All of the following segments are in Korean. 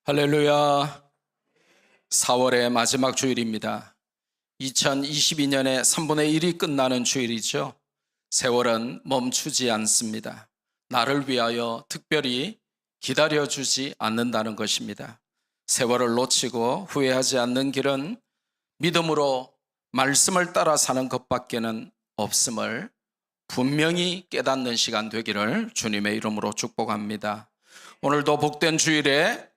할렐루야. 4월의 마지막 주일입니다. 2022년의 3분의 1이 끝나는 주일이죠. 세월은 멈추지 않습니다. 나를 위하여 특별히 기다려주지 않는다는 것입니다. 세월을 놓치고 후회하지 않는 길은 믿음으로 말씀을 따라 사는 것밖에는 없음을 분명히 깨닫는 시간 되기를 주님의 이름으로 축복합니다. 오늘도 복된 주일에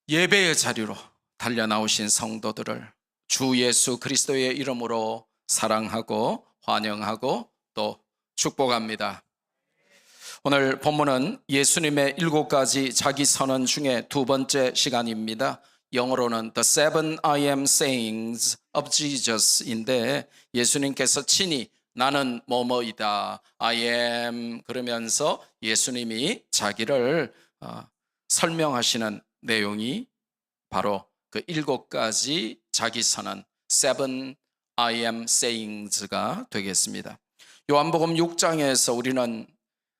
예배의 자리로 달려나오신 성도들을 주 예수 그리스도의 이름으로 사랑하고 환영하고 또 축복합니다. 오늘 본문은 예수님의 7가지 자기 선언 중에 두 번째 시간입니다. 영어로는 The Seven I Am Sayings of Jesus인데 예수님께서 친히 나는 뭐뭐이다 I am 그러면서 예수님이 자기를 설명하시는 내용이 바로 그 7가지 자기 선언 Seven I am Sayings가 되겠습니다. 요한복음 6장에서 우리는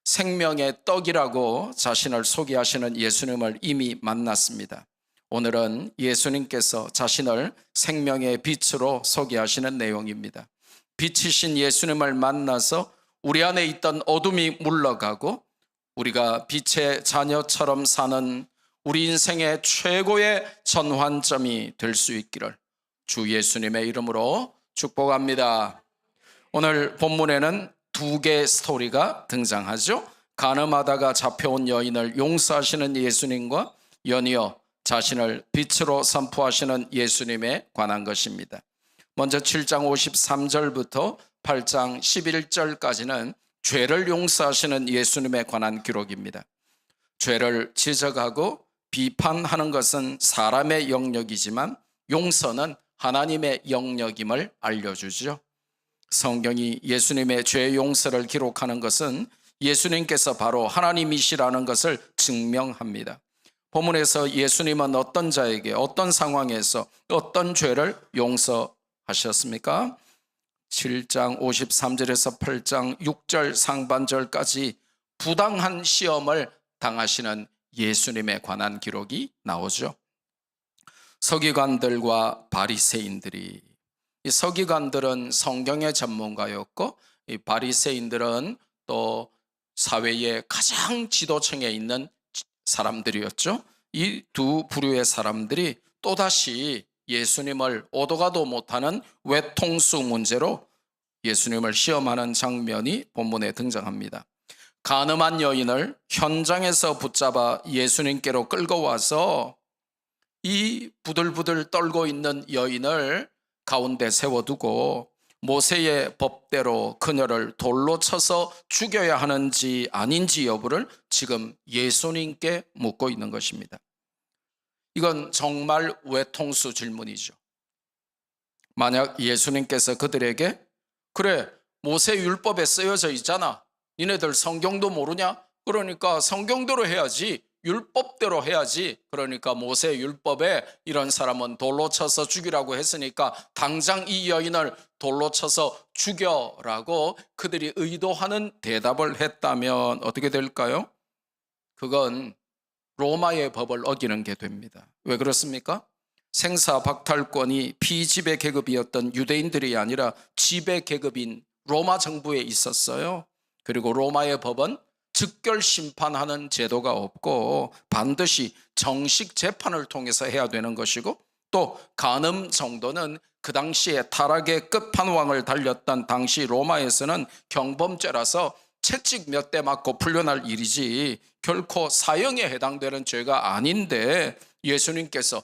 생명의 떡이라고 자신을 소개하시는 예수님을 이미 만났습니다. 오늘은 예수님께서 자신을 생명의 빛으로 소개하시는 내용입니다. 빛이신 예수님을 만나서 우리 안에 있던 어둠이 물러가고 우리가 빛의 자녀처럼 사는 우리 인생의 최고의 전환점이 될 수 있기를 주 예수님의 이름으로 축복합니다. 오늘 본문에는 두 개의 스토리가 등장하죠. 간음하다가 잡혀온 여인을 용서하시는 예수님과 연이어 자신을 빛으로 선포하시는 예수님에 관한 것입니다. 먼저 7장 53절부터 8장 11절까지는 죄를 용서하시는 예수님에 관한 기록입니다. 죄를 지적하고 비판하는 것은 사람의 영역이지만 용서는 하나님의 영역임을 알려주죠. 성경이 예수님의 죄 용서를 기록하는 것은 예수님께서 바로 하나님이시라는 것을 증명합니다. 본문에서 예수님은 어떤 자에게 어떤 상황에서 어떤 죄를 용서하셨습니까? 7장 53절에서 8장 6절 상반절까지 부당한 시험을 당하시는 예수님에 관한 기록이 나오죠. 서기관들과 바리새인들이, 이 서기관들은 성경의 전문가였고 이 바리새인들은 또 사회의 가장 지도층에 있는 사람들이었죠. 이 두 부류의 사람들이 또다시 예수님을 오도 가도 못하는 외통수 문제로 예수님을 시험하는 장면이 본문에 등장합니다. 간음한 여인을 현장에서 붙잡아 예수님께로 끌고 와서 이 부들부들 떨고 있는 여인을 가운데 세워두고 모세의 법대로 그녀를 돌로 쳐서 죽여야 하는지 아닌지 여부를 지금 예수님께 묻고 있는 것입니다. 이건 정말 외통수 질문이죠. 만약 예수님께서 그들에게 그래 모세 율법에 쓰여져 있잖아. 니네들 성경도 모르냐? 그러니까 성경대로 해야지. 율법대로 해야지. 그러니까 모세 율법에 이런 사람은 돌로 쳐서 죽이라고 했으니까 당장 이 여인을 돌로 쳐서 죽여라고 그들이 의도하는 대답을 했다면 어떻게 될까요? 그건 로마의 법을 어기는 게 됩니다. 왜 그렇습니까? 생사 박탈권이 피지배 계급이었던 유대인들이 아니라 지배 계급인 로마 정부에 있었어요. 그리고 로마의 법은 즉결 심판하는 제도가 없고 반드시 정식 재판을 통해서 해야 되는 것이고 또 간음 정도는 그 당시에 타락의 끝판왕을 달렸던 당시 로마에서는 경범죄라서 채찍 몇 대 맞고 풀려날 일이지 결코 사형에 해당되는 죄가 아닌데 예수님께서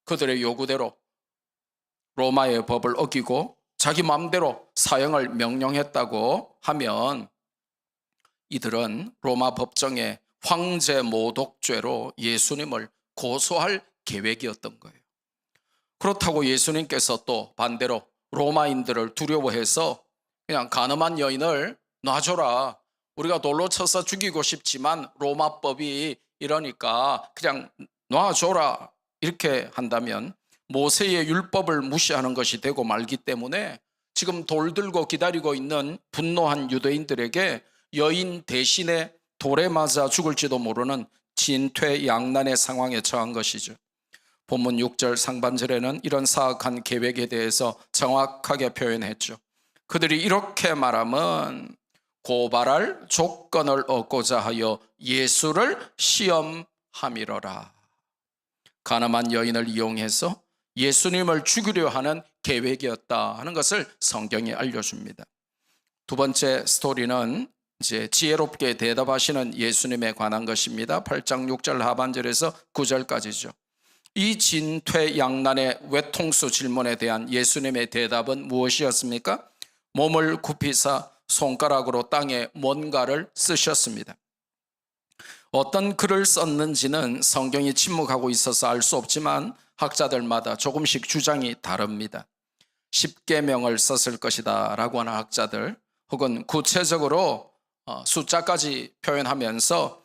그들의 요구대로 로마의 법을 어기고 자기 마음대로 사형을 명령했다고 하면 이들은 로마 법정에 황제 모독죄로 예수님을 고소할 계획이었던 거예요. 그렇다고 예수님께서 또 반대로 로마인들을 두려워해서 그냥 간음한 여인을 놔줘라. 우리가 돌로 쳐서 죽이고 싶지만 로마법이 이러니까 그냥 놔줘라. 이렇게 한다면 모세의 율법을 무시하는 것이 되고 말기 때문에 지금 돌 들고 기다리고 있는 분노한 유대인들에게 여인 대신에 돌에 맞아 죽을지도 모르는 진퇴양난의 상황에 처한 것이죠. 본문 6절 상반절에는 이런 사악한 계획에 대해서 정확하게 표현했죠. 그들이 이렇게 말하면 고발할 조건을 얻고자 하여 예수를 시험함이로라. 가늠한 여인을 이용해서 예수님을 죽이려 하는 계획이었다 하는 것을 성경이 알려줍니다. 두 번째 스토리는 이제 지혜롭게 대답하시는 예수님에 관한 것입니다. 8장 6절 하반절에서 9절까지죠. 이 진퇴양난의 외통수 질문에 대한 예수님의 대답은 무엇이었습니까? 몸을 굽히사 손가락으로 땅에 뭔가를 쓰셨습니다. 어떤 글을 썼는지는 성경이 침묵하고 있어서 알 수 없지만 학자들마다 조금씩 주장이 다릅니다. 십계명을 썼을 것이다 라고 하는 학자들, 혹은 구체적으로 숫자까지 표현하면서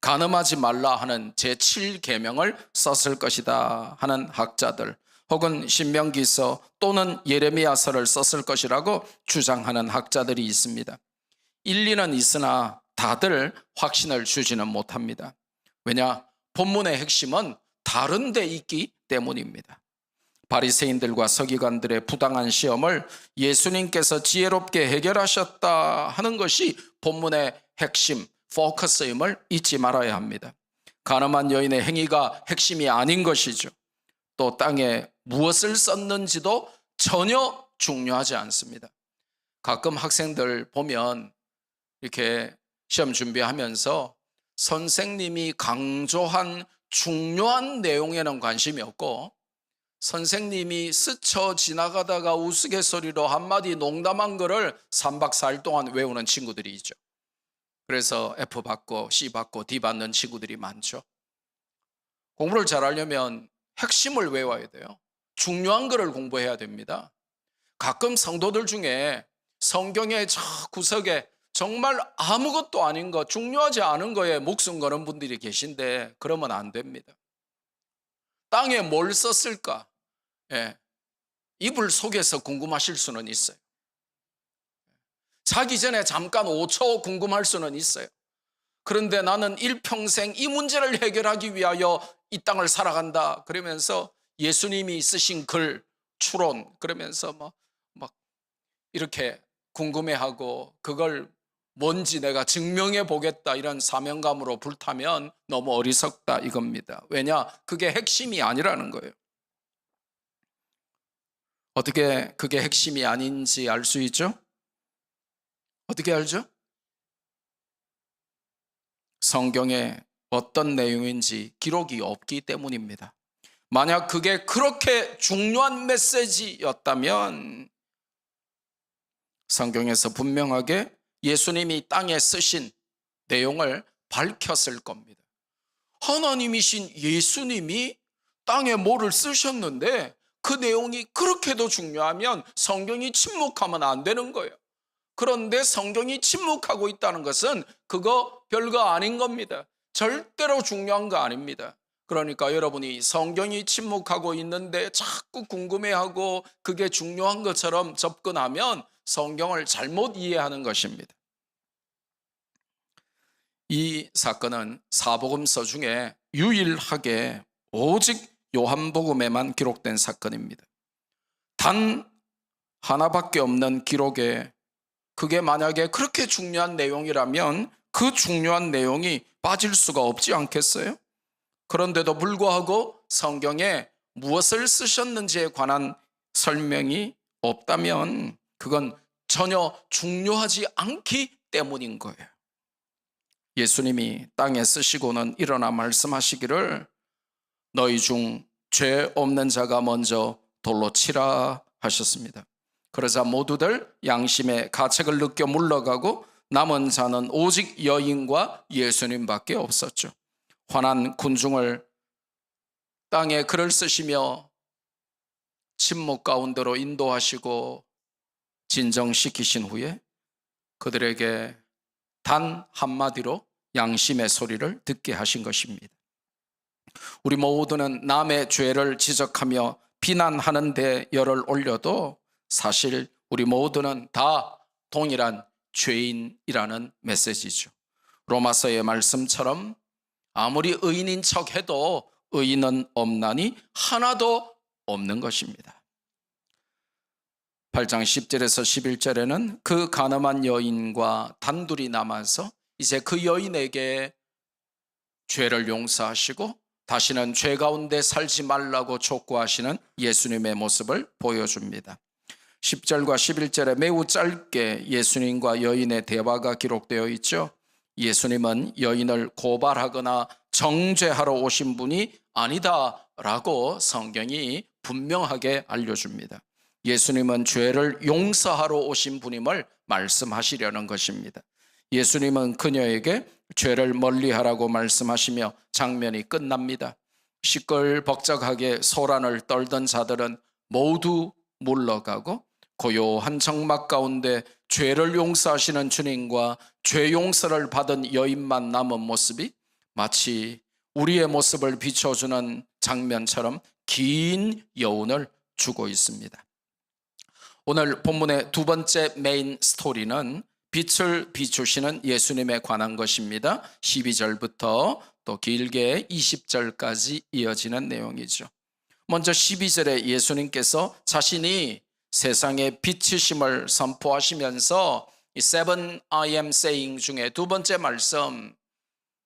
간음하지 말라 하는 제7계명을 썼을 것이다 하는 학자들, 혹은 신명기서 또는 예레미야서를 썼을 것이라고 주장하는 학자들이 있습니다. 일리는 있으나 다들 확신을 주지는 못합니다. 왜냐? 본문의 핵심은 다른 데 있기 때문입니다. 바리새인들과 서기관들의 부당한 시험을 예수님께서 지혜롭게 해결하셨다 하는 것이 본문의 핵심, 포커스임을 잊지 말아야 합니다. 간음한 여인의 행위가 핵심이 아닌 것이죠. 또 땅에 무엇을 썼는지도 전혀 중요하지 않습니다. 가끔 학생들 보면 이렇게 시험 준비하면서 선생님이 강조한 중요한 내용에는 관심이 없고 선생님이 스쳐 지나가다가 우스갯소리로 한마디 농담한 거를 3박 4일 동안 외우는 친구들이 있죠. 그래서 F 받고 C 받고 D 받는 친구들이 많죠. 공부를 잘하려면 핵심을 외워야 돼요. 중요한 거를 공부해야 됩니다. 가끔 성도들 중에 성경의 저 구석에 정말 아무것도 아닌 거, 중요하지 않은 거에 목숨 거는 분들이 계신데 그러면 안 됩니다. 땅에 뭘 썼을까? 이불 속에서 궁금하실 수는 있어요. 자기 전에 잠깐 5초 궁금할 수는 있어요. 그런데 나는 일평생 이 문제를 해결하기 위하여 이 땅을 살아간다 그러면서 예수님이 쓰신 글, 추론 그러면서 막 이렇게 궁금해하고 그걸 뭔지 내가 증명해 보겠다 이런 사명감으로 불타면 너무 어리석다 이겁니다. 왜냐? 그게 핵심이 아니라는 거예요. 어떻게 그게 핵심이 아닌지 알 수 있죠? 어떻게 알죠? 성경에 어떤 내용인지 기록이 없기 때문입니다. 만약 그게 그렇게 중요한 메시지였다면 성경에서 분명하게 예수님이 땅에 쓰신 내용을 밝혔을 겁니다. 하나님이신 예수님이 땅에 뭐를 쓰셨는데 그 내용이 그렇게도 중요하면 성경이 침묵하면 안 되는 거예요. 그런데 성경이 침묵하고 있다는 것은 그거 별거 아닌 겁니다. 절대로 중요한 거 아닙니다. 그러니까 여러분이 성경이 침묵하고 있는데 자꾸 궁금해하고 그게 중요한 것처럼 접근하면 성경을 잘못 이해하는 것입니다. 이 사건은 사복음서 중에 유일하게 오직 요한복음에만 기록된 사건입니다. 단 하나밖에 없는 기록에 그게 만약에 그렇게 중요한 내용이라면 그 중요한 내용이 빠질 수가 없지 않겠어요? 그런데도 불구하고 성경에 무엇을 쓰셨는지에 관한 설명이 없다면 그건 전혀 중요하지 않기 때문인 거예요. 예수님이 땅에 쓰시고는 일어나 말씀하시기를 너희 중 죄 없는 자가 먼저 돌로 치라 하셨습니다. 그러자 모두들 양심의 가책을 느껴 물러가고 남은 자는 오직 여인과 예수님밖에 없었죠. 화난 군중을 땅에 글을 쓰시며 침묵 가운데로 인도하시고 진정시키신 후에 그들에게 단 한마디로 양심의 소리를 듣게 하신 것입니다. 우리 모두는 남의 죄를 지적하며 비난하는 데 열을 올려도 사실 우리 모두는 다 동일한 죄인이라는 메시지죠. 로마서의 말씀처럼 아무리 의인인 척해도 의인은 없나니 하나도 없는 것입니다. 8장 10절에서 11절에는 그 간음한 여인과 단둘이 남아서 이제 그 여인에게 죄를 용서하시고 다시는 죄 가운데 살지 말라고 촉구하시는 예수님의 모습을 보여줍니다. 10절과 11절에 매우 짧게 예수님과 여인의 대화가 기록되어 있죠. 예수님은 여인을 고발하거나 정죄하러 오신 분이 아니다라고 성경이 분명하게 알려줍니다. 예수님은 죄를 용서하러 오신 분임을 말씀하시려는 것입니다. 예수님은 그녀에게 죄를 멀리하라고 말씀하시며 장면이 끝납니다. 시끌벅적하게 소란을 떨던 자들은 모두 물러가고 고요한 정막 가운데 죄를 용서하시는 주님과 죄 용서를 받은 여인만 남은 모습이 마치 우리의 모습을 비춰주는 장면처럼 긴 여운을 주고 있습니다. 오늘 본문의 두 번째 메인 스토리는 빛을 비추시는 예수님에 관한 것입니다. 12절부터 또 길게 20절까지 이어지는 내용이죠. 먼저 12절에 예수님께서 자신이 세상의 빛이심을 선포하시면서 이 Seven I am saying 중에 두 번째 말씀,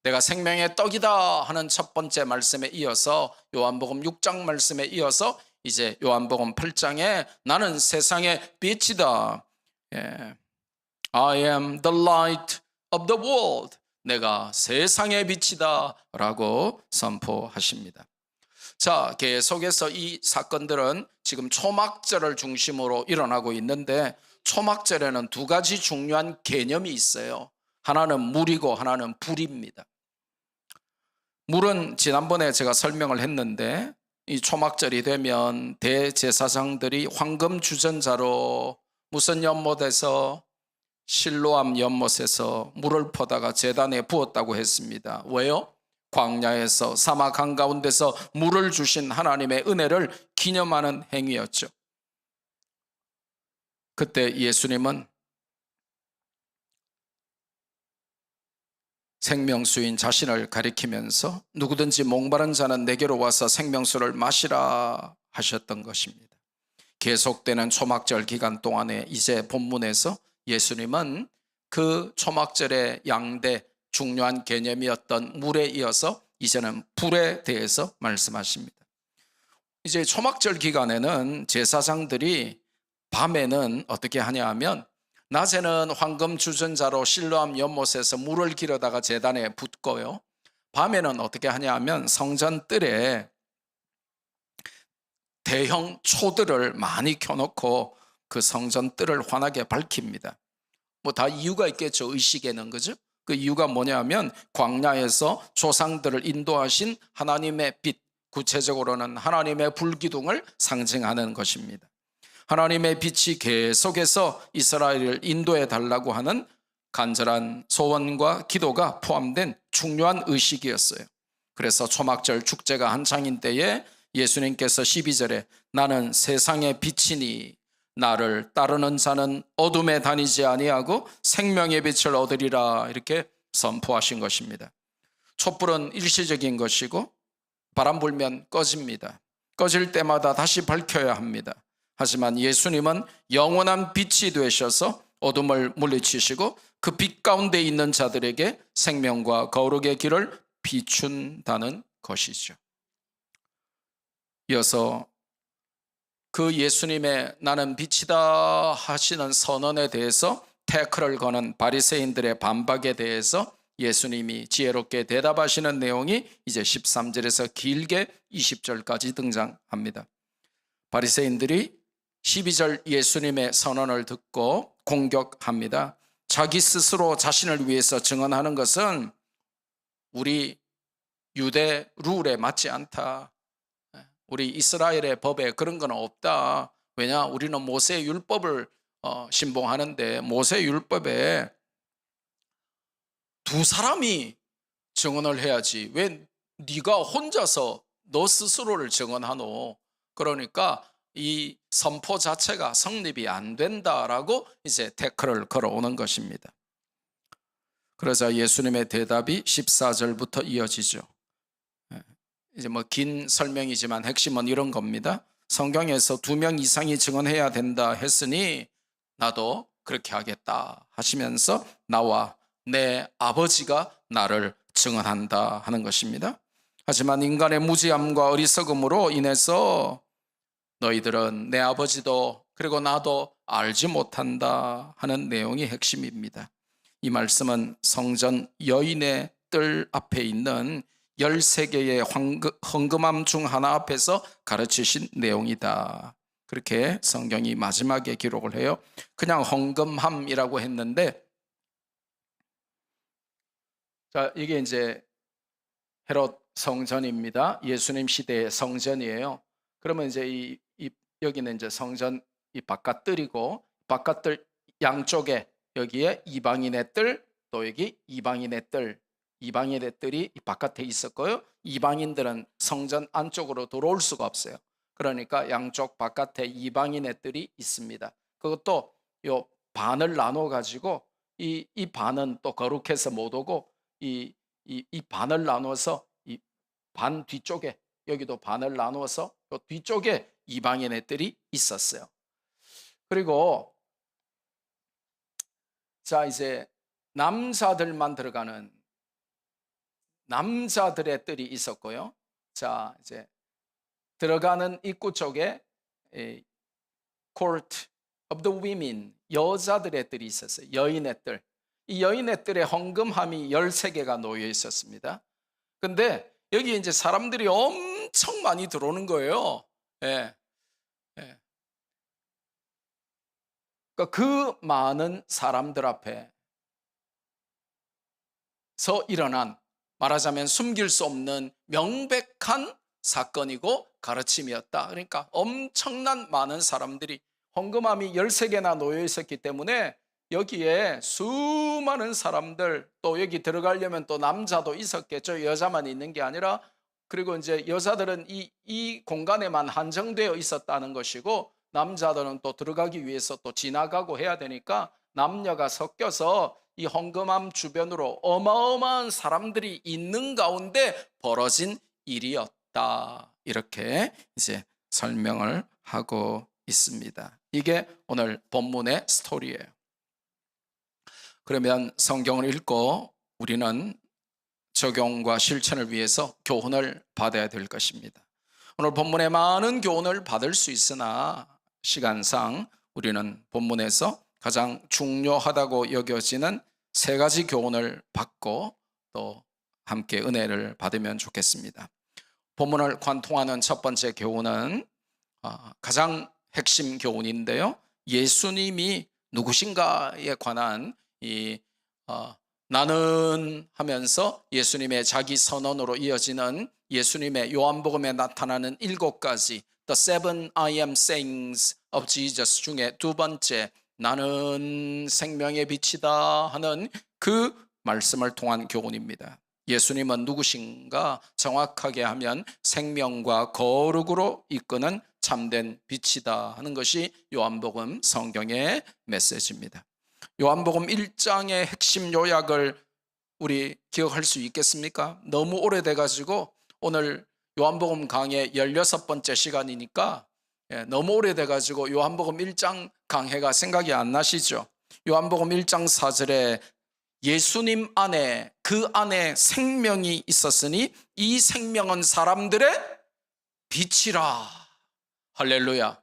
내가 생명의 떡이다 하는 첫 번째 말씀에 이어서 요한복음 6장 말씀에 이어서 이제 요한복음 8장에 나는 세상의 빛이다. I am the light of the world. 내가 세상의 빛이다 라고 선포하십니다. 자, 계속해서 이 사건들은 지금 초막절을 중심으로 일어나고 있는데 초막절에는 두 가지 중요한 개념이 있어요. 하나는 물이고 하나는 불입니다. 물은 지난번에 제가 설명을 했는데 이 초막절이 되면 대제사장들이 황금 주전자로 무슨 연못에서 실로암 연못에서 물을 퍼다가 제단에 부었다고 했습니다. 왜요? 광야에서 사막 한가운데서 물을 주신 하나님의 은혜를 기념하는 행위였죠. 그때 예수님은 생명수인 자신을 가리키면서 누구든지 목마른 자는 내게로 와서 생명수를 마시라 하셨던 것입니다. 계속되는 초막절 기간 동안에 이제 본문에서 예수님은 그 초막절의 양대 중요한 개념이었던 물에 이어서 이제는 불에 대해서 말씀하십니다. 이제 초막절 기간에는 제사장들이 밤에는 어떻게 하냐 하면 낮에는 황금 주전자로 실로암 연못에서 물을 기르다가 제단에 붓고요. 밤에는 어떻게 하냐 하면 성전 뜰에 대형 초들을 많이 켜놓고 그 성전 뜰을 환하게 밝힙니다. 뭐 다 이유가 있겠죠. 의식에는, 그죠? 그 이유가 뭐냐면 광야에서 조상들을 인도하신 하나님의 빛, 구체적으로는 하나님의 불기둥을 상징하는 것입니다. 하나님의 빛이 계속해서 이스라엘을 인도해 달라고 하는 간절한 소원과 기도가 포함된 중요한 의식이었어요. 그래서 초막절 축제가 한창인 때에 예수님께서 12절에 나는 세상의 빛이니 나를 따르는 자는 어둠에 다니지 아니하고 생명의 빛을 얻으리라 이렇게 선포하신 것입니다. 촛불은 일시적인 것이고 바람 불면 꺼집니다. 꺼질 때마다 다시 밝혀야 합니다. 하지만 예수님은 영원한 빛이 되셔서 어둠을 물리치시고 그 빛 가운데 있는 자들에게 생명과 거룩의 길을 비춘다는 것이죠. 이어서 그 예수님의 나는 빛이다 하시는 선언에 대해서 태클을 거는 바리새인들의 반박에 대해서 예수님이 지혜롭게 대답하시는 내용이 이제 13절에서 길게 20절까지 등장합니다. 바리새인들이 12절 예수님의 선언을 듣고 공격합니다. 자기 스스로 자신을 위해서 증언하는 것은 우리 유대 룰에 맞지 않다. 우리 이스라엘의 법에 그런 건 없다. 왜냐? 우리는 모세 율법을 신봉하는데 모세 율법에 두 사람이 증언을 해야지. 왜 네가 혼자서 너 스스로를 증언하노? 그러니까 이 선포 자체가 성립이 안 된다라고 이제 태클을 걸어오는 것입니다. 그러자 예수님의 대답이 14절부터 이어지죠. 이제 뭐 긴 설명이지만 핵심은 이런 겁니다. 성경에서 2명 이상이 증언해야 된다 했으니 나도 그렇게 하겠다 하시면서 나와 내 아버지가 나를 증언한다 하는 것입니다. 하지만 인간의 무지함과 어리석음으로 인해서 너희들은 내 아버지도 그리고 나도 알지 못한다 하는 내용이 핵심입니다. 이 말씀은 성전 여인의 뜰 앞에 있는 13개의 헌금함 중 하나 앞에서 가르치신 내용이다. 그렇게 성경이 마지막에 기록을 해요. 그냥 헌금함이라고 했는데, 자, 이게 이제 헤롯 성전입니다. 예수님 시대의 성전이에요. 그러면 이제 여기는 이제 성전 이 바깥뜰이고, 바깥뜰 양쪽에 여기에 이방인의 뜰, 또 여기 이방인의 뜰, 이방인의 뜰이 바깥에 있었고요. 이방인들은 성전 안쪽으로 들어올 수가 없어요. 그러니까 양쪽 바깥에 이방인의 뜰이 있습니다. 그것도 요 반을 나눠 가지고 이 반은 또 거룩해서 못 오고 이 반을 나눠서 이 반 뒤쪽에 여기도 반을 나누어서 또 뒤쪽에 이방인의 뜰이 있었어요. 그리고 자, 이제 남자들만 들어가는 남자들의 뜰이 있었고요. 자, 이제 들어가는 입구 쪽에 Court of the Women, 여자들의 뜰이 있었어요. 여인의 뜰. 이 여인의 뜰에 헌금함이 13개가 놓여 있었습니다. 근데 여기 이제 사람들이 엄청 많이 들어오는 거예요. 예. 예. 그러니까 그 많은 사람들 앞에서 일어난, 말하자면 숨길 수 없는 명백한 사건이고 가르침이었다. 그러니까 엄청난 많은 사람들이, 헌금함이 13개나 놓여 있었기 때문에 여기에 수많은 사람들, 또 여기 들어가려면 또 남자도 있었겠죠. 여자만 있는 게 아니라. 그리고 이제 여자들은 이 공간에만 한정되어 있었다는 것이고, 남자들은 또 들어가기 위해서 또 지나가고 해야 되니까 남녀가 섞여서 이 헌금함 주변으로 어마어마한 사람들이 있는 가운데 벌어진 일이었다. 이렇게 이제 설명을 하고 있습니다. 이게 오늘 본문의 스토리예요. 그러면 성경을 읽고 우리는 적용과 실천을 위해서 교훈을 받아야 될 것입니다. 오늘 본문에 많은 교훈을 받을 수 있으나 시간상 우리는 본문에서 가장 중요하다고 여겨지는 3가지 교훈을 받고 또 함께 은혜를 받으면 좋겠습니다. 본문을 관통하는 첫 번째 교훈은 가장 핵심 교훈인데요. 예수님이 누구신가에 관한 나는 하면서 예수님의 자기 선언으로 이어지는 예수님의 요한복음에 나타나는 7가지 The seven I am sayings of Jesus 중에 두 번째, 나는 생명의 빛이다 하는 그 말씀을 통한 교훈입니다. 예수님은 누구신가? 정확하게 하면 생명과 거룩으로 이끄는 참된 빛이다 하는 것이 요한복음 성경의 메시지입니다. 요한복음 1장의 핵심 요약을 우리 기억할 수 있겠습니까? 너무 오래돼 가지고 오늘 요한복음 강의 16번째 시간이니까 너무 오래돼 가지고 요한복음 1장 강해가 생각이 안 나시죠? 요한복음 1장 4절에 예수님 안에, 그 안에 생명이 있었으니 이 생명은 사람들의 빛이라. 할렐루야.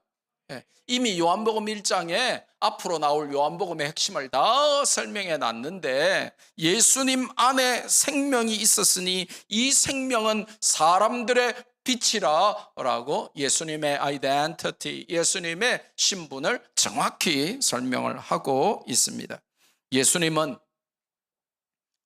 이미 요한복음 1장에 앞으로 나올 요한복음의 핵심을 다 설명해 놨는데, 예수님 안에 생명이 있었으니 이 생명은 사람들의 빛이라 라고 예수님의 아이덴티티, 예수님의 신분을 정확히 설명을 하고 있습니다. 예수님은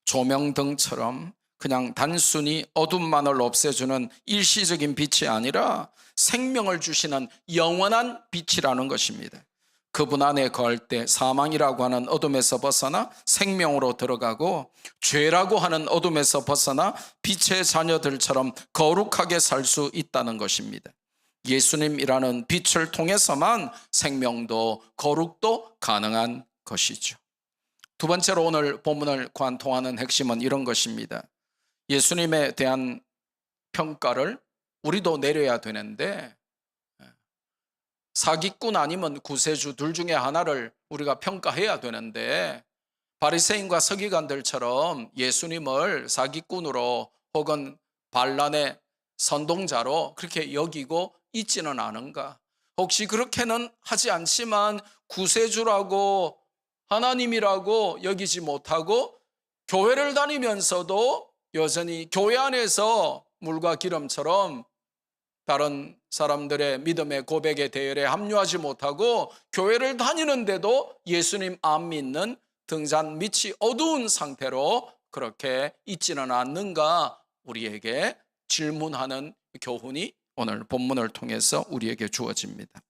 조명등처럼 그냥 단순히 어둠만을 없애주는 일시적인 빛이 아니라 생명을 주시는 영원한 빛이라는 것입니다. 그분 안에 거할 때 사망이라고 하는 어둠에서 벗어나 생명으로 들어가고, 죄라고 하는 어둠에서 벗어나 빛의 자녀들처럼 거룩하게 살 수 있다는 것입니다. 예수님이라는 빛을 통해서만 생명도 거룩도 가능한 것이죠. 두 번째로 오늘 본문을 관통하는 핵심은 이런 것입니다. 예수님에 대한 평가를 우리도 내려야 되는데, 사기꾼 아니면 구세주 둘 중에 하나를 우리가 평가해야 되는데, 바리새인과 서기관들처럼 예수님을 사기꾼으로 혹은 반란의 선동자로 그렇게 여기고 있지는 않은가? 혹시 그렇게는 하지 않지만 구세주라고 하나님이라고 여기지 못하고 교회를 다니면서도 여전히 교회 안에서 물과 기름처럼 다른 사람들의 믿음의 고백의 대열에 합류하지 못하고 교회를 다니는데도 예수님 안 믿는 등잔 밑이 어두운 상태로 그렇게 있지는 않는가, 우리에게 질문하는 교훈이 오늘 본문을 통해서 우리에게 주어집니다.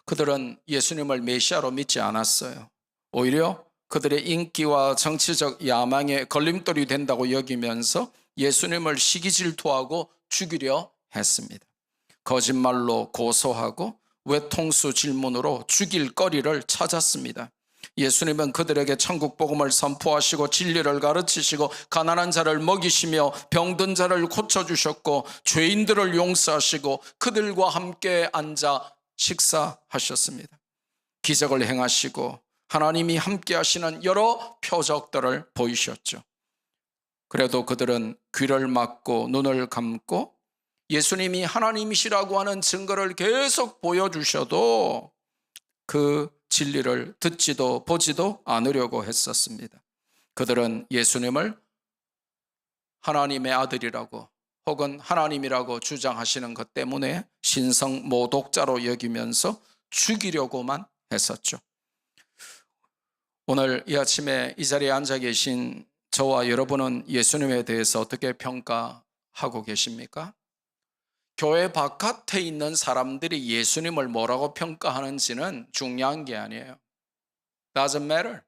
그들은 예수님을 메시아로 믿지 않았어요. 오히려 그들의 인기와 정치적 야망에 걸림돌이 된다고 여기면서 예수님을 시기 질투하고 죽이려 했습니다. 거짓말로 고소하고 외통수 질문으로 죽일 거리를 찾았습니다. 예수님은 그들에게 천국 복음을 선포하시고 진리를 가르치시고 가난한 자를 먹이시며 병든 자를 고쳐주셨고 죄인들을 용서하시고 그들과 함께 앉아 식사하셨습니다. 기적을 행하시고 하나님이 함께 하시는 여러 표적들을 보이셨죠. 그래도 그들은 귀를 막고 눈을 감고 예수님이 하나님이시라고 하는 증거를 계속 보여주셔도 그 진리를 듣지도 보지도 않으려고 했었습니다. 그들은 예수님을 하나님의 아들이라고 혹은 하나님이라고 주장하시는 것 때문에 신성 모독자로 여기면서 죽이려고만 했었죠. 오늘 이 아침에 이 자리에 앉아 계신 저와 여러분은 예수님에 대해서 어떻게 평가하고 계십니까? 교회 바깥에 있는 사람들이 예수님을 뭐라고 평가하는지는 중요한 게 아니에요. Doesn't matter.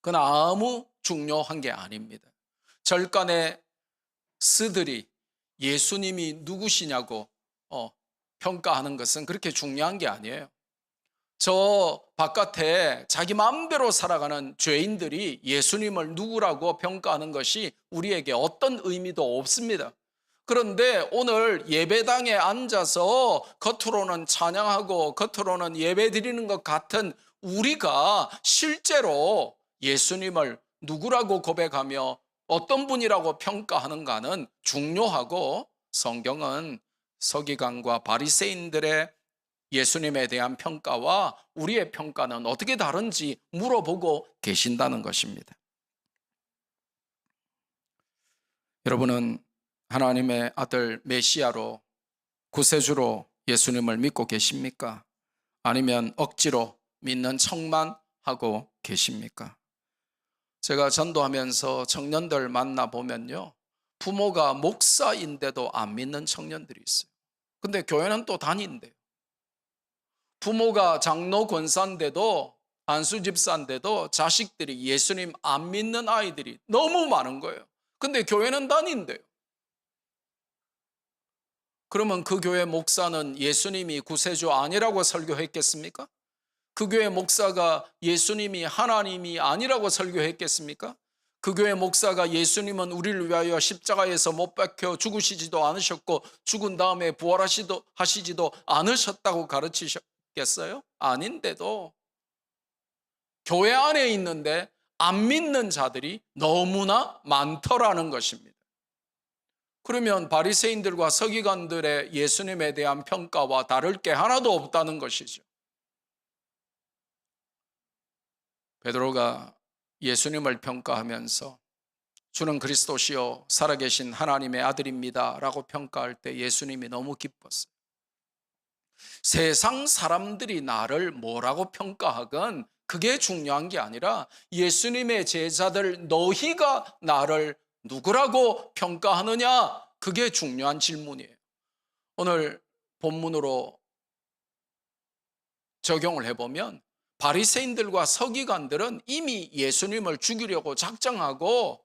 그건 아무 중요한 게 아닙니다. 절간의 스들이 예수님이 누구시냐고 평가하는 것은 그렇게 중요한 게 아니에요. 저 바깥에 자기 마음대로 살아가는 죄인들이 예수님을 누구라고 평가하는 것이 우리에게 어떤 의미도 없습니다. 그런데 오늘 예배당에 앉아서 겉으로는 찬양하고 겉으로는 예배 드리는 것 같은 우리가 실제로 예수님을 누구라고 고백하며 어떤 분이라고 평가하는가는 중요하고, 성경은 서기관과 바리새인들의 예수님에 대한 평가와 우리의 평가는 어떻게 다른지 물어보고 계신다는 것입니다. 여러분은 하나님의 아들 메시아로 구세주로 예수님을 믿고 계십니까? 아니면 억지로 믿는 척만 하고 계십니까? 제가 전도하면서 청년들 만나보면요, 부모가 목사인데도 안 믿는 청년들이 있어요. 근데 교회는 또 다닌대요. 부모가 장로 권사인데도, 안수 집사인데도 자식들이 예수님 안 믿는 아이들이 너무 많은 거예요. 근데 교회는 다닌대요. 그러면 그 교회 목사는 예수님이 구세주 아니라고 설교했겠습니까? 그 교회 목사가 예수님이 하나님이 아니라고 설교했겠습니까? 그 교회 목사가 예수님은 우리를 위하여 십자가에서 못 박혀 죽으시지도 않으셨고 죽은 다음에 부활하시지도 않으셨다고 가르치셨겠어요? 아닌데도 교회 안에 있는데 안 믿는 자들이 너무나 많더라는 것입니다. 그러면 바리새인들과 서기관들의 예수님에 대한 평가와 다를 게 하나도 없다는 것이죠. 베드로가 예수님을 평가하면서 주는 그리스도시요 살아계신 하나님의 아들입니다 라고 평가할 때 예수님이 너무 기뻤어요. 세상 사람들이 나를 뭐라고 평가하건 그게 중요한 게 아니라 예수님의 제자들 너희가 나를 누구라고 평가하느냐, 그게 중요한 질문이에요. 오늘 본문으로 적용을 해보면 바리새인들과 서기관들은 이미 예수님을 죽이려고 작정하고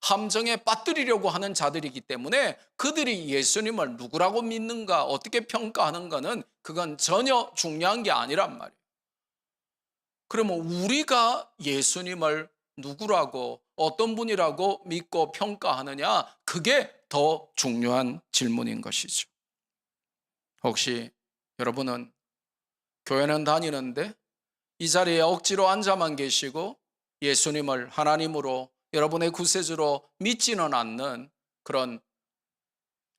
함정에 빠뜨리려고 하는 자들이기 때문에 그들이 예수님을 누구라고 믿는가, 어떻게 평가하는가는 그건 전혀 중요한 게 아니란 말이에요. 그러면 우리가 예수님을 누구라고 어떤 분이라고 믿고 평가하느냐, 그게 더 중요한 질문인 것이죠. 혹시 여러분은 교회는 다니는데 이 자리에 억지로 앉아만 계시고 예수님을 하나님으로 여러분의 구세주로 믿지는 않는 그런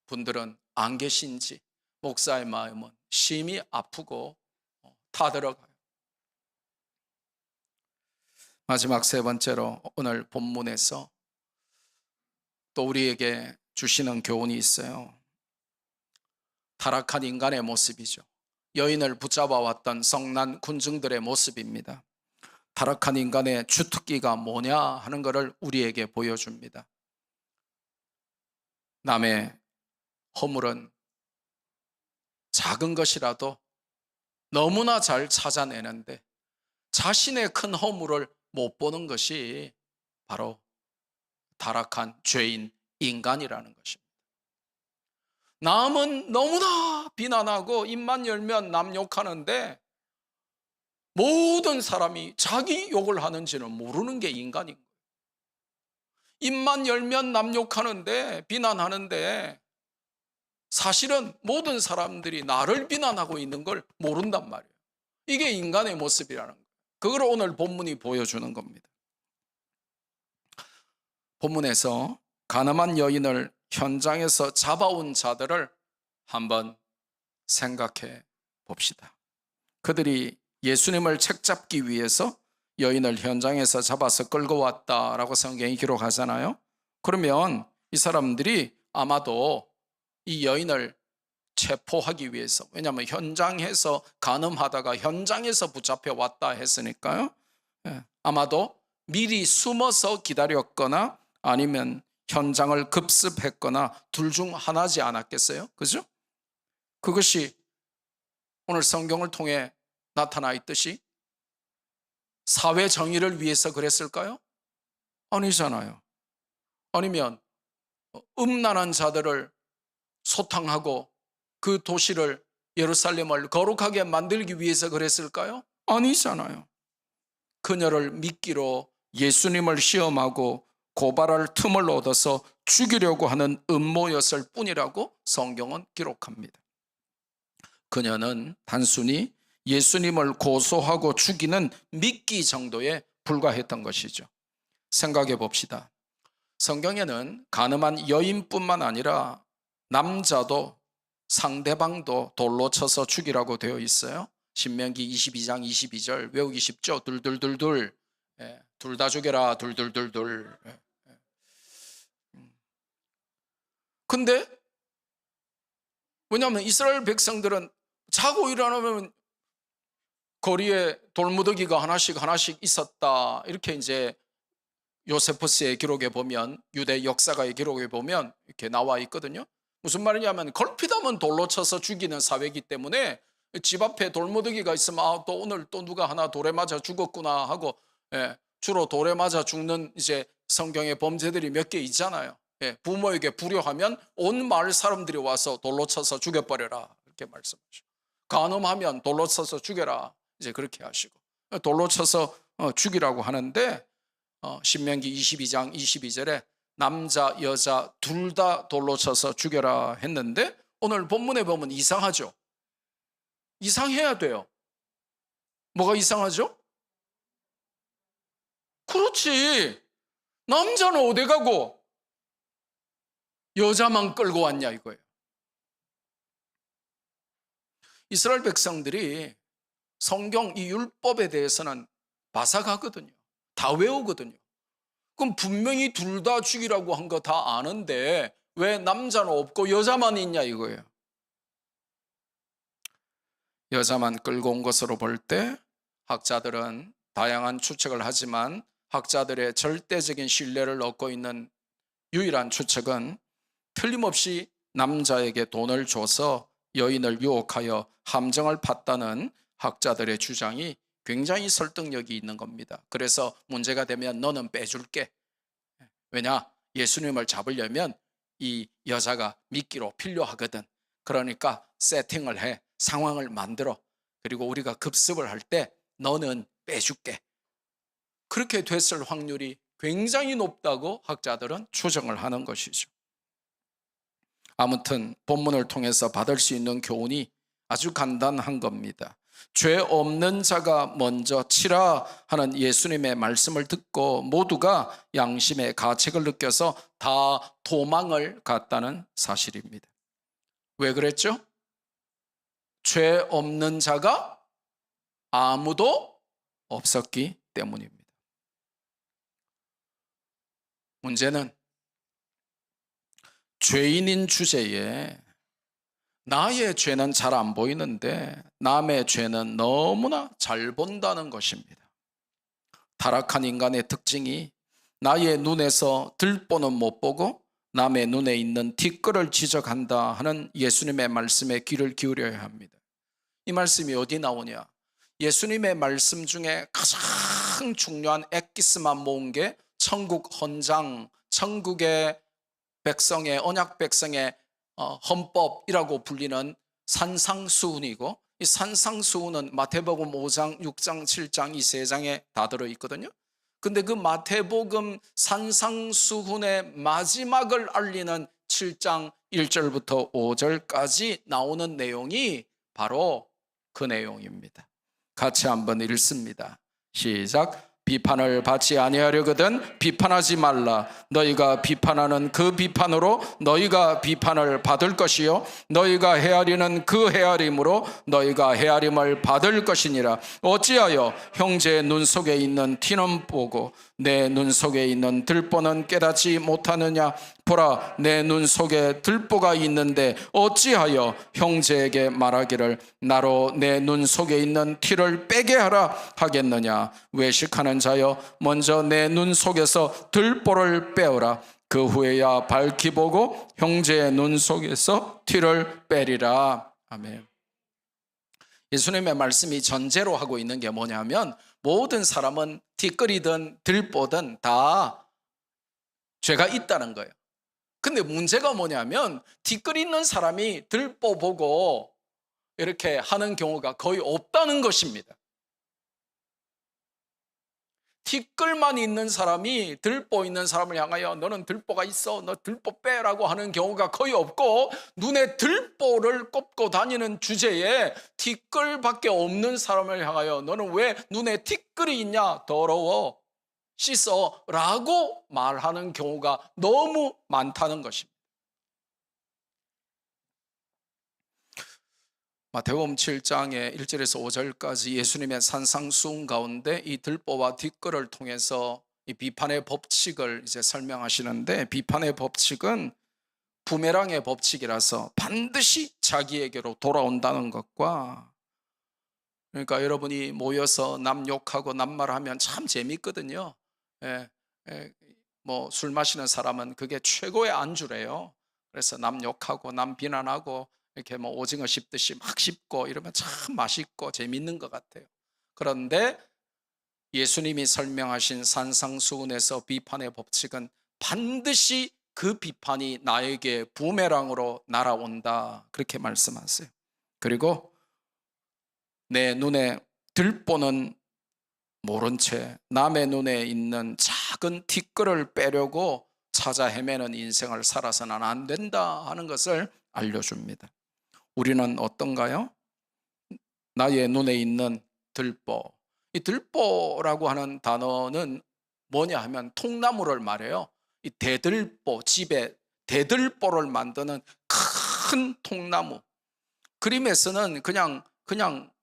분들은 안 계신지 목사의 마음은 심히 아프고 타들어가요. 마지막 세 번째로 오늘 본문에서 또 우리에게 주시는 교훈이 있어요. 타락한 인간의 모습이죠. 여인을 붙잡아 왔던 성난 군중들의 모습입니다. 타락한 인간의 주특기가 뭐냐 하는 것을 우리에게 보여줍니다. 남의 허물은 작은 것이라도 너무나 잘 찾아내는데 자신의 큰 허물을 못 보는 것이 바로 타락한 죄인 인간이라는 것입니다. 남은 너무나 비난하고 입만 열면 남 욕하는데 모든 사람이 자기 욕을 하는지는 모르는 게 인간인 거예요. 입만 열면 남 욕하는데 비난하는데 사실은 모든 사람들이 나를 비난하고 있는 걸 모른단 말이에요. 이게 인간의 모습이라는 거예요. 그걸 오늘 본문이 보여주는 겁니다. 본문에서 가늠한 여인을 현장에서 잡아온 자들을 한번 생각해 봅시다. 그들이 예수님을 책잡기 위해서 여인을 현장에서 잡아서 끌고 왔다라고 성경이 기록하잖아요. 그러면 이 사람들이 아마도 이 여인을 체포하기 위해서, 왜냐하면 현장에서 간음하다가 현장에서 붙잡혀 왔다 했으니까요. 아마도 미리 숨어서 기다렸거나 아니면 현장을 급습했거나 둘 중 하나지 않았겠어요? 그죠? 그것이 오늘 성경을 통해 나타나 있듯이 사회 정의를 위해서 그랬을까요? 아니잖아요. 아니면 음란한 자들을 소탕하고 그 도시를 예루살렘을 거룩하게 만들기 위해서 그랬을까요? 아니잖아요. 그녀를 미끼로 예수님을 시험하고 고발할 틈을 얻어서 죽이려고 하는 음모였을 뿐이라고 성경은 기록합니다. 그녀는 단순히 예수님을 고소하고 죽이는 미끼 정도에 불과했던 것이죠. 생각해 봅시다. 성경에는 간음한 여인뿐만 아니라 남자도 상대방도 돌로 쳐서 죽이라고 되어 있어요. 신명기 22장 22절 외우기 쉽죠? 둘둘둘둘, 둘 다 죽여라, 둘둘둘둘. 근데 왜냐하면 이스라엘 백성들은 자고 일어나면 거리에 돌무더기가 하나씩 있었다. 이렇게 이제 요세푸스의 기록에 보면, 유대 역사가의 기록에 보면 이렇게 나와 있거든요. 무슨 말이냐면 걸핏하면 돌로 쳐서 죽이는 사회이기 때문에 집 앞에 돌무더기가 있으면 또 오늘 또 누가 하나 돌에 맞아 죽었구나 하고, 주로 돌에 맞아 죽는 이제 성경의 범죄들이 몇 개 있잖아요. 부모에게 불효하면 온 마을 사람들이 와서 돌로 쳐서 죽여버려라 이렇게 말씀하시고, 간음하면 돌로 쳐서 죽여라 이제 그렇게 하시고, 돌로 쳐서 죽이라고 하는데 신명기 22장 22절에 남자 여자 둘 다 돌로 쳐서 죽여라 했는데 오늘 본문에 보면 이상하죠. 이상해야 돼요. 뭐가 이상하죠? 그렇지, 남자는 어디 가고 여자만 끌고 왔냐 이거예요. 이스라엘 백성들이 성경 이 율법에 대해서는 바삭하거든요. 다 외우거든요. 그럼 분명히 둘 다 죽이라고 한 거 다 아는데 왜 남자는 없고 여자만 있냐 이거예요. 여자만 끌고 온 것으로 볼 때 학자들은 다양한 추측을 하지만 학자들의 절대적인 신뢰를 얻고 있는 유일한 추측은 틀림없이 남자에게 돈을 줘서 여인을 유혹하여 함정을 팠다는 학자들의 주장이 굉장히 설득력이 있는 겁니다. 그래서 문제가 되면 너는 빼줄게. 왜냐? 예수님을 잡으려면 이 여자가 미끼로 필요하거든. 그러니까 세팅을 해, 상황을 만들어. 그리고 우리가 급습을 할 때 너는 빼줄게. 그렇게 됐을 확률이 굉장히 높다고 학자들은 추정을 하는 것이죠. 아무튼 본문을 통해서 받을 수 있는 교훈이 아주 간단한 겁니다. 죄 없는 자가 먼저 치라 하는 예수님의 말씀을 듣고 모두가 양심의 가책을 느껴서 다 도망을 갔다는 사실입니다. 왜 그랬죠? 죄 없는 자가 아무도 없었기 때문입니다. 문제는 죄인인 주제에 나의 죄는 잘 안 보이는데 남의 죄는 너무나 잘 본다는 것입니다. 타락한 인간의 특징이 나의 눈에서 들보는 못 보고 남의 눈에 있는 티끌을 지적한다 하는 예수님의 말씀에 귀를 기울여야 합니다. 이 말씀이 어디 나오냐? 예수님의 말씀 중에 가장 중요한 엑기스만 모은 게 천국 헌장, 천국의 백성의 언약 백성의 헌법이라고 불리는 산상수훈이고, 이 산상수훈은 마태복음 5장, 6장, 7장 이 세 장에 다 들어있거든요. 근데 그 마태복음 산상수훈의 마지막을 알리는 7장 1절부터 5절까지 나오는 내용이 바로 그 내용입니다. 같이 한번 읽습니다. 시작. 비판을 받지 아니하려거든 비판하지 말라. 너희가 비판하는 그 비판으로 너희가 비판을 받을 것이요 너희가 헤아리는 그 헤아림으로 너희가 헤아림을 받을 것이니라. 어찌하여 형제의 눈 속에 있는 티는 보고 내 눈 속에 있는 들보는 깨닫지 못하느냐? 보라, 내 눈 속에 들보가 있는데 어찌하여 형제에게 말하기를 나로 내 눈 속에 있는 티를 빼게 하라 하겠느냐? 외식하는 자여, 먼저 내 눈 속에서 들보를 빼어라. 그 후에야 밝히 보고 형제의 눈 속에서 티를 빼리라. 아멘. 예수님의 말씀이 전제로 하고 있는 게 뭐냐면, 모든 사람은 티끌이든 들보든 다 죄가 있다는 거예요. 근데 문제가 뭐냐면 티끌 있는 사람이 들보 보고 이렇게 하는 경우가 거의 없다는 것입니다. 티끌만 있는 사람이 들보 있는 사람을 향하여 너는 들보가 있어, 너 들보 빼라고 하는 경우가 거의 없고, 눈에 들보를 꼽고 다니는 주제에 티끌밖에 없는 사람을 향하여 너는 왜 눈에 티끌이 있냐, 더러워, 씻어 라고 말하는 경우가 너무 많다는 것입니다. 마태복음 7장의 1절에서 5절까지 예수님의 산상수훈 가운데 이 들보와 티끌을 통해서 이 비판의 법칙을 이제 설명하시는데, 비판의 법칙은 부메랑의 법칙이라서 반드시 자기에게로 돌아온다는 것과, 그러니까 여러분이 모여서 남 욕하고 남말하면 참 재밌거든요. 뭐 술 마시는 사람은 그게 최고의 안주래요. 그래서 남 욕하고 남 비난하고 이렇게 뭐 오징어 씹듯이 막 씹고 이러면 참 맛있고 재밌는 것 같아요. 그런데 예수님이 설명하신 산상수훈에서 비판의 법칙은 반드시 그 비판이 나에게 부메랑으로 날아온다, 그렇게 말씀하세요. 그리고 내 눈에 들보는 모른 채 남의 눈에 있는 작은 티끌을 빼려고 찾아 헤매는 인생을 살아서는 안 된다 하는 것을 알려줍니다. 우리는 어떤가요? 나의 눈에 있는 들보. 이 들보라고 하는 단어는 뭐냐 하면 통나무를 말해요. 이 대들보, 집에 대들보를 만드는 큰 통나무. 그림에서는 그냥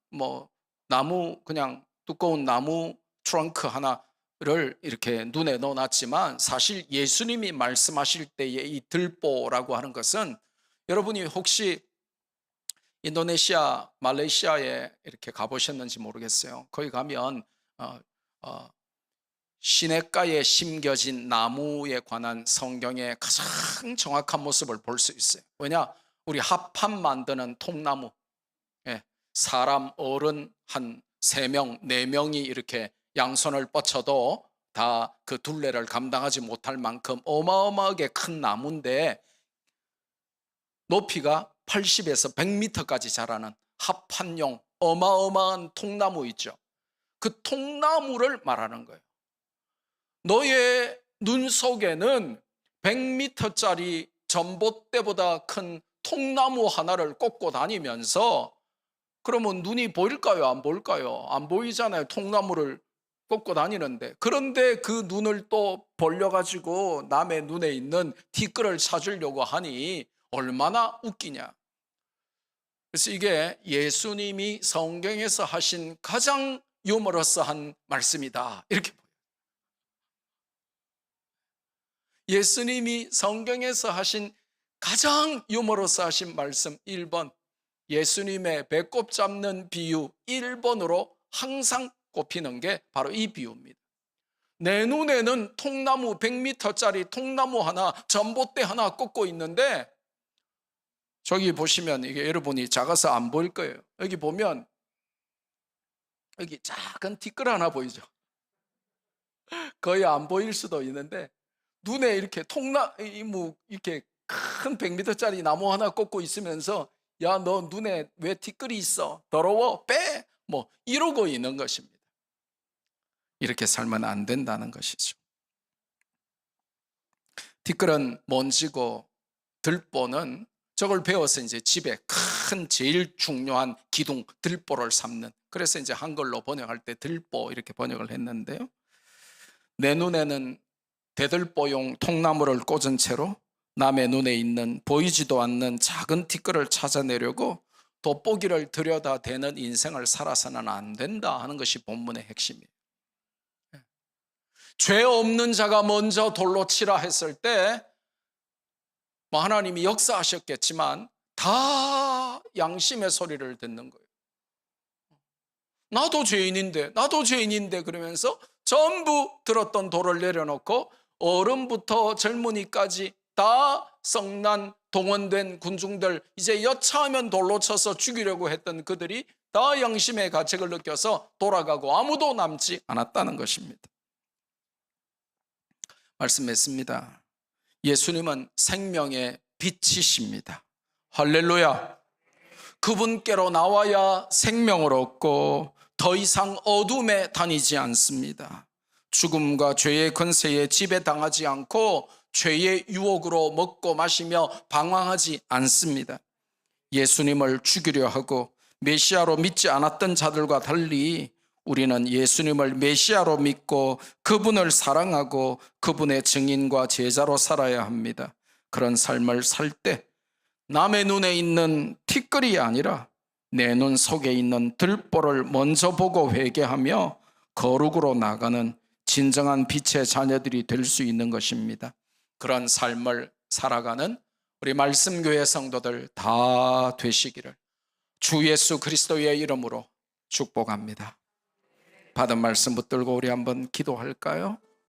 뭐 나무, 그냥 두꺼운 나무 트렁크 하나를 이렇게 눈에 넣어놨지만, 사실 예수님이 말씀하실 때의 이 들보라고 하는 것은, 여러분이 혹시 인도네시아, 말레이시아에 이렇게 가보셨는지 모르겠어요. 거기 가면 시냇가에 심겨진 나무에 관한 성경의 가장 정확한 모습을 볼 수 있어요. 왜냐? 우리 합판 만드는 통나무, 사람 어른 한 3명, 4명이 이렇게 양손을 뻗쳐도 다 그 둘레를 감당하지 못할 만큼 어마어마하게 큰 나무인데, 높이가 80에서 100m까지 자라는 합판용 어마어마한 통나무 있죠. 그 통나무를 말하는 거예요. 너의 눈 속에는 100m짜리 전봇대보다 큰 통나무 하나를 꽂고 다니면서, 그러면 눈이 보일까요? 안 보일까요? 안 보이잖아요. 통나무를 꽂고 다니는데. 그런데 그 눈을 또 벌려가지고 남의 눈에 있는 티끌을 찾으려고 하니 얼마나 웃기냐. 그래서 이게 예수님이 성경에서 하신 가장 유머러스한 말씀이다, 이렇게 보여요. 예수님이 성경에서 하신 가장 유머러스하신 말씀 1번, 예수님의 배꼽 잡는 비유 1번으로 항상 꼽히는 게 바로 이 비유입니다. 내 눈에는 통나무 100m짜리 통나무 하나, 전봇대 하나 꽂고 있는데, 저기 보시면 이게 여러분이 작아서 안 보일 거예요. 여기 보면 여기 작은 티끌 하나 보이죠? 거의 안 보일 수도 있는데, 눈에 이렇게 이렇게 큰 100m짜리 나무 하나 꽂고 있으면서, 야, 너 눈에 왜 티끌이 있어? 더러워? 빼! 뭐 이러고 있는 것입니다. 이렇게 살면 안 된다는 것이죠. 티끌은 먼지고 들보는, 저걸 배워서 이제 집에 큰 제일 중요한 기둥 들보를 삼는, 그래서 이제 한글로 번역할 때 들보 이렇게 번역을 했는데요. 내 눈에는 대들보용 통나무를 꽂은 채로 남의 눈에 있는 보이지도 않는 작은 티끌을 찾아내려고 돋보기를 들여다대는 인생을 살아서는 안 된다 하는 것이 본문의 핵심이에요. 죄 없는 자가 먼저 돌로 치라 했을 때 하나님이 역사하셨겠지만 다 양심의 소리를 듣는 거예요. 나도 죄인인데 그러면서 전부 들었던 돌을 내려놓고 어른부터 젊은이까지 다 성난 동원된 군중들, 이제 여차하면 돌로 쳐서 죽이려고 했던 그들이 다 양심의 가책을 느껴서 돌아가고 아무도 남지 않았다는 것입니다. 말씀했습니다. 예수님은 생명의 빛이십니다. 할렐루야. 그분께로 나와야 생명을 얻고 더 이상 어둠에 다니지 않습니다. 죽음과 죄의 권세에 지배당하지 않고 죄의 유혹으로 먹고 마시며 방황하지 않습니다. 예수님을 죽이려 하고 메시아로 믿지 않았던 자들과 달리 우리는 예수님을 메시아로 믿고 그분을 사랑하고 그분의 증인과 제자로 살아야 합니다. 그런 삶을 살 때 남의 눈에 있는 티끌이 아니라 내 눈 속에 있는 들보를 먼저 보고 회개하며 거룩으로 나가는 진정한 빛의 자녀들이 될 수 있는 것입니다. 그런 삶을 살아가는 우리 말씀교회 성도들 다 되시기를 주 예수 그리스도의 이름으로 축복합니다. 받은 말씀 붙들고 우리 한번 기도할까요?